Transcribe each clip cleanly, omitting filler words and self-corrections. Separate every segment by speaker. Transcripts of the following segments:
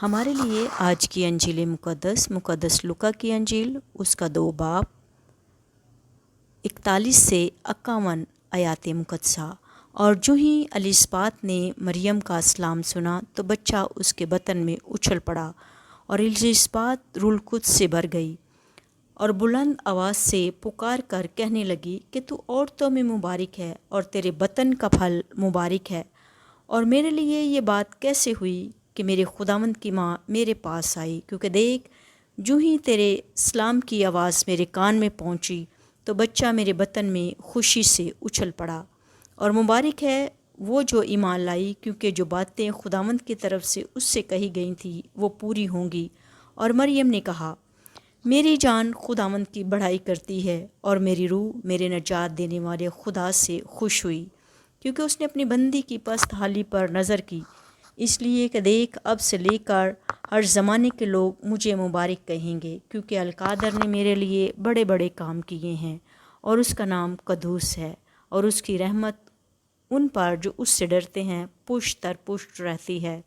Speaker 1: हमारे लिए आज की अंजील मुक़द्दस लूका की अंजील उसका 2 बाब 41 से 51 आयात मुक़द्दसा। और जो ही एलिसबात ने मरियम का सलाम सुना तो बच्चा उसके बतन में उछल पड़ा और एलिसबात रूह कुद्स से भर गई और बुलंद आवाज़ से पुकार कर कहने लगी कि तू औरतों में मुबारक है और तेरे बतन का फल मुबारक है। और मेरे लिए ये बात कैसे हुई कि मेरे खुदावंद की माँ मेरे पास आई, क्योंकि देख जो ही तेरे सलाम की आवाज़ मेरे कान में पहुँची तो बच्चा मेरे बतन में खुशी से उछल पड़ा। और मुबारक है वो जो ईमान लाई, क्योंकि जो बातें खुदावंद की तरफ से उससे कही गई थी वो पूरी होंगी। और मरियम ने कहा, मेरी जान खुदावंद की बढ़ाई करती है और मेरी रूह मेरे नजात देने वाले खुदा से खुश हुई, क्योंकि उसने अपनी बंदी की पस्त हाली पर नज़र की। इसलिए कि देख अब से लेकर हर ज़माने के लोग मुझे मुबारक कहेंगे, क्योंकि अलकादर ने मेरे लिए बड़े बड़े काम किए हैं और उसका नाम कदूस है। और उसकी रहमत उन पर जो उससे डरते हैं पुष्ट दर पुष्ट रहती है।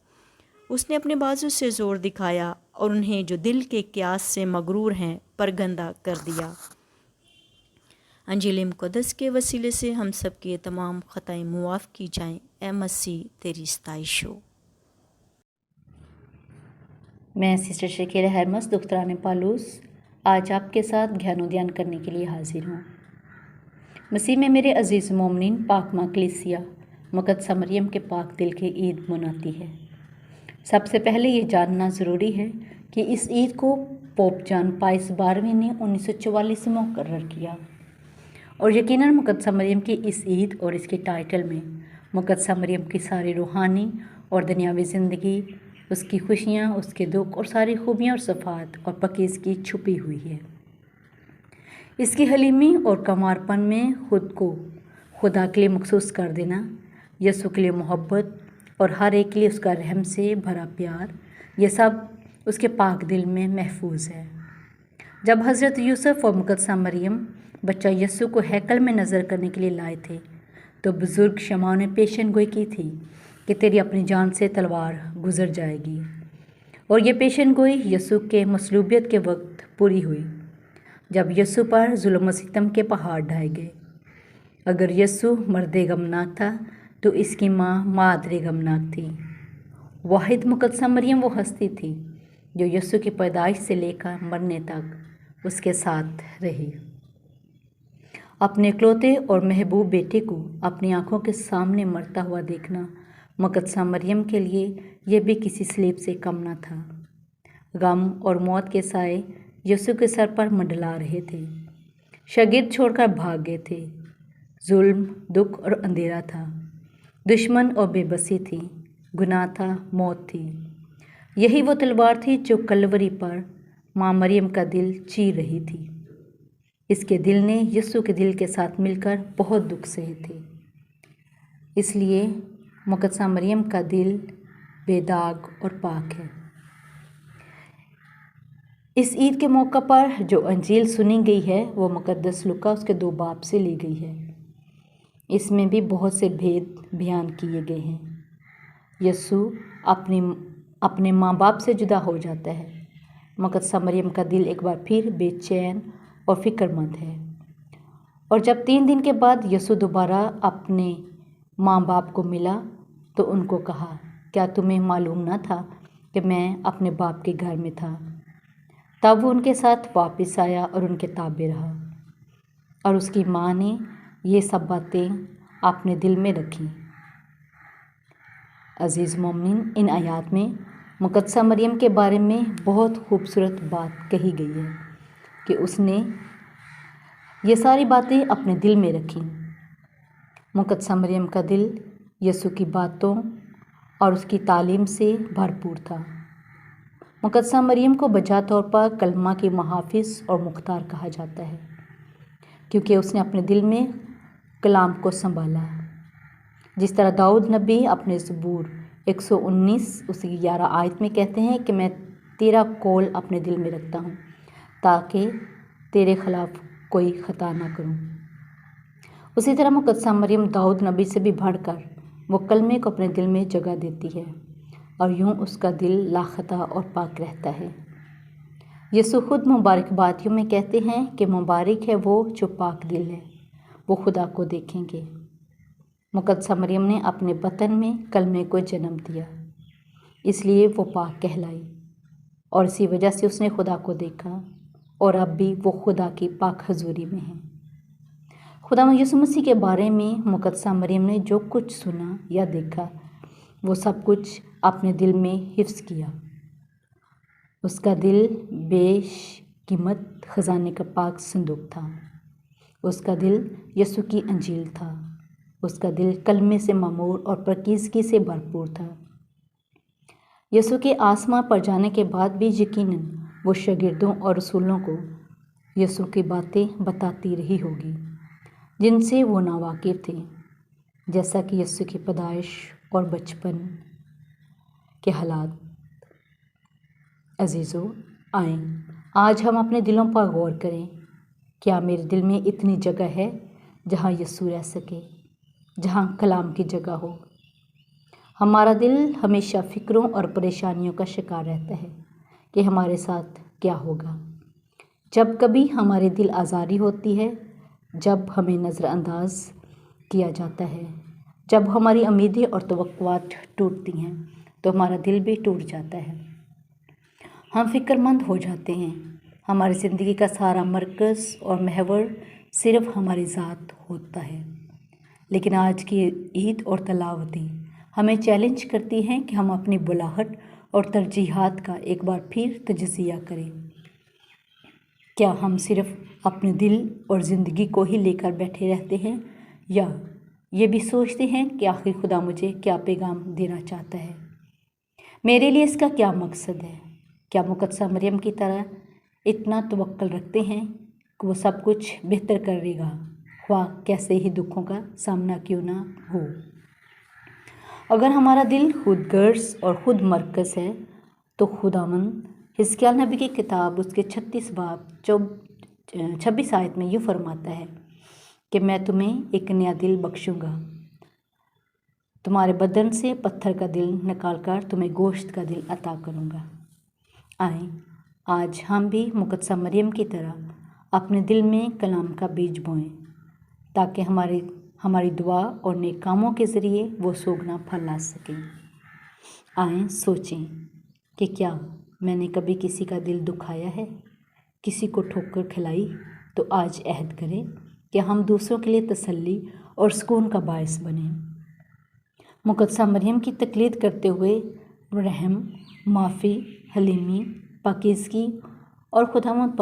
Speaker 1: उसने अपने बाजू से ज़ोर दिखाया और उन्हें जो दिल के क्यास से मगरूर हैं परगंदा कर दिया। अंजील मुक़द्दस के वसीले से हम सब की तमाम ख़ताएं मुआफ़ की जाएं। ए मसीह तेरी सताइश हो।
Speaker 2: मैं सिस्टर शकीला हरमस दुख्तरान पालूस आज आपके साथ ज्ञानोद्यान करने के लिए हाजिर हूँ। मसीह में मेरे अजीज़ मोमिनीन, पाक माँ कलीसिया मुक़द्दसा मरियम के पाक दिल की ईद मनाती है। सबसे पहले ये जानना ज़रूरी है कि इस ईद को पोप जॉन पाइस 12वें ने 1944 में मुकर्रर किया और यकीनन मुक़द्दसा मरियम की इस ईद और इसके टाइटल में मुक़द्दसा मरियम की सारी रूहानी और दुनियावी ज़िंदगी, उसकी खुशियाँ, उसके दुख और सारी खूबियाँ और सफ़ात और पाकीज़गी छुपी हुई है। इसकी हलीमी और कमारपन में ख़ुद को खुदा के लिए मखसूस कर देना, यसू के लिए मोहब्बत और हर एक के लिए उसका रहम से भरा प्यार, ये सब उसके पाक दिल में महफूज है। जब हज़रत यूसुफ और मुक़द्दसा मरियम बच्चा यसू को हैकल में नज़र करने के लिए लाए थे तो बुज़ुर्ग शमाओं ने पेशन गोई की थी कि तेरी अपनी जान से तलवार गुज़र जाएगी। और ये पेशन गोई यसू के मसलूबियत के वक्त पूरी हुई, जब यसू पर जुल्म व सितम के पहाड़ ढाए गए। अगर यसू मर्द गमनाक था तो इसकी माँ मादरे गमनाक थी। वाहिद मुक़द्दसा मरियम वो हस्ती थी जो यसू की पैदाइश से लेकर मरने तक उसके साथ रही। अपने इकलौते और महबूब बेटे को अपनी आंखों के सामने मरता हुआ देखना मुक़द्दसा मरियम के लिए यह भी किसी स्लीब से कम न था। गम और मौत के साए यसू के सर पर मंडला रहे थे। शागिर्द छोड़कर भाग गए थे। जुल्म, दुख और अंधेरा था, दुश्मन और बेबसी थी, गुनाह था, मौत थी। यही वो तलवार थी जो कलवरी पर माँ मरियम का दिल चीर रही थी। इसके दिल ने यीशु के दिल के साथ मिलकर बहुत दुख सहे थे। इसलिए मुक़द्दसा मरियम का दिल बेदाग और पाक है। इस ईद के मौका पर जो अंजील सुनी गई है वो मुक़द्दस लूका उसके 2 बाब से ली गई है। इसमें भी बहुत से भेद बयान किए गए हैं। यीशु अपने माँ बाप से जुदा हो जाता है। मुक़द्दसा मरियम का दिल एक बार फिर बेचैन और फ़िक्रमंद है। और जब 3 दिन के बाद यीशु दोबारा अपने माँ बाप को मिला तो उनको कहा, क्या तुम्हें मालूम न था कि मैं अपने बाप के घर में था? तब वो उनके साथ वापस आया और उनके ताबे रहा। और उसकी माँ ने ये सब बातें अपने दिल में रखीं। अज़ीज़ मोमिनीन, इन आयात में मुक़द्दसा मरियम के बारे में बहुत खूबसूरत बात कही गई है कि उसने ये सारी बातें अपने दिल में रखीं। मुकद्दसा मरियम का दिल यीशु की बातों और उसकी तालीम से भरपूर था। मुकद्दसा मरियम को बजा तौर पर कलमा की मुहाफिज और मुख्तार कहा जाता है, क्योंकि उसने अपने दिल में कलाम को संभाला। जिस तरह दाऊद नबी अपने ज़बूर 119 उसकी 11 आयत में कहते हैं कि मैं तेरा कौल अपने दिल में रखता हूँ ताकि तेरे खिलाफ कोई ख़ता ना करूँ। उसी तरह मुकद्दसा मरियम दाऊद नबी से भी बढ़कर वो कलमे को अपने दिल में जगह देती है और यूं उसका दिल लाखता और पाक रहता है। यीशु खुद मुबारकबादियों में कहते हैं कि मुबारक है वो जो पाक दिल है, वो खुदा को देखेंगे। मुकद्दसा मरियम ने अपने बतन में कलमे को जन्म दिया, इसलिए वो पाक कहलाई और इसी वजह से उसने खुदा को देखा और अब भी वो खुदा की पाक हजूरी में है। खुदा यीशु मसीह के बारे में मुकद्दसा मरियम ने जो कुछ सुना या देखा वो सब कुछ अपने दिल में हिफ्ज़ किया। उसका दिल बेशकीमत ख़जाने का पाक संदूक था। उसका दिल यीशु की अंजील था। उसका दिल कलमे से मामूर और पाकीज़गी से भरपूर था। यीशु के आसमां पर जाने के बाद भी यकीनन वो शागिर्दों और रसूलों को यीशु की बातें बताती रही होगी जिनसे वो नावाकिफ़ थे, जैसा कि यीशु की पैदाइश और बचपन के हालात। अजीज़ों, आएँ आज हम अपने दिलों पर गौर करें। क्या मेरे दिल में इतनी जगह है जहाँ यीशु रह सके, जहाँ कलाम की जगह हो? हमारा दिल हमेशा फ़िक्रों और परेशानियों का शिकार रहता है कि हमारे साथ क्या होगा। जब कभी हमारे दिल आज़ारी होती है, जब हमें नज़रअंदाज किया जाता है, जब हमारी उम्मीदें और तवक्कुआत टूटती हैं, तो हमारा दिल भी टूट जाता है। हम फ़िक्रमंद हो जाते हैं। हमारी ज़िंदगी का सारा मरकज़ और महवर सिर्फ़ हमारी ज़ात होता है। लेकिन आज की ईद और तलावती हमें चैलेंज करती हैं कि हम अपनी बुलाहट और तरजीहात का एक बार फिर तजज़िया करें। क्या हम सिर्फ़ अपने दिल और ज़िंदगी को ही लेकर बैठे रहते हैं, या ये भी सोचते हैं कि आखिर खुदा मुझे क्या पैगाम देना चाहता है, मेरे लिए इसका क्या मकसद है? क्या मुकद्दसा मरियम की तरह इतना तवक्कुल रखते हैं कि वो सब कुछ बेहतर करेगा, ख्वाह कैसे ही दुखों का सामना क्यों ना हो? अगर हमारा दिल खुद गर्ज और ख़ुद मरकज़ है तो खुदावंद हिजकिय्याह नबी की किताब उसके 36 बाब 26 आयत में यूँ फरमाता है कि मैं तुम्हें एक नया दिल बख्शूँगा, तुम्हारे बदन से पत्थर का दिल निकाल कर तुम्हें गोश्त का दिल अता करूँगा। आएँ आज हम भी मुकद्दसा मरियम की तरह अपने दिल में कलाम का बीज बोएं, ताकि हमारी दुआ और नेक कामों के ज़रिए वो सोगना फल ला सकें। आएँ सोचें कि क्या मैंने कभी किसी का दिल दुखाया है, किसी को ठोकर खिलाई? तो आज अहद करें कि हम दूसरों के लिए तसल्ली और सुकून का बायस बने। मुकद्दसा मरियम की तकलीद करते हुए रहम, माफ़ी, हलीमी, पाकीज़गी और खुदावंद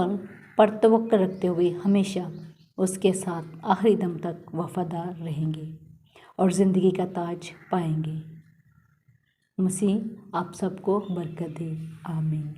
Speaker 2: पर तवक्कुल रखते हुए हमेशा उसके साथ आखिरी दम तक वफ़ादार रहेंगे और ज़िंदगी का ताज पाएंगे। मसीह आप सबको बरकत दे। आमीन।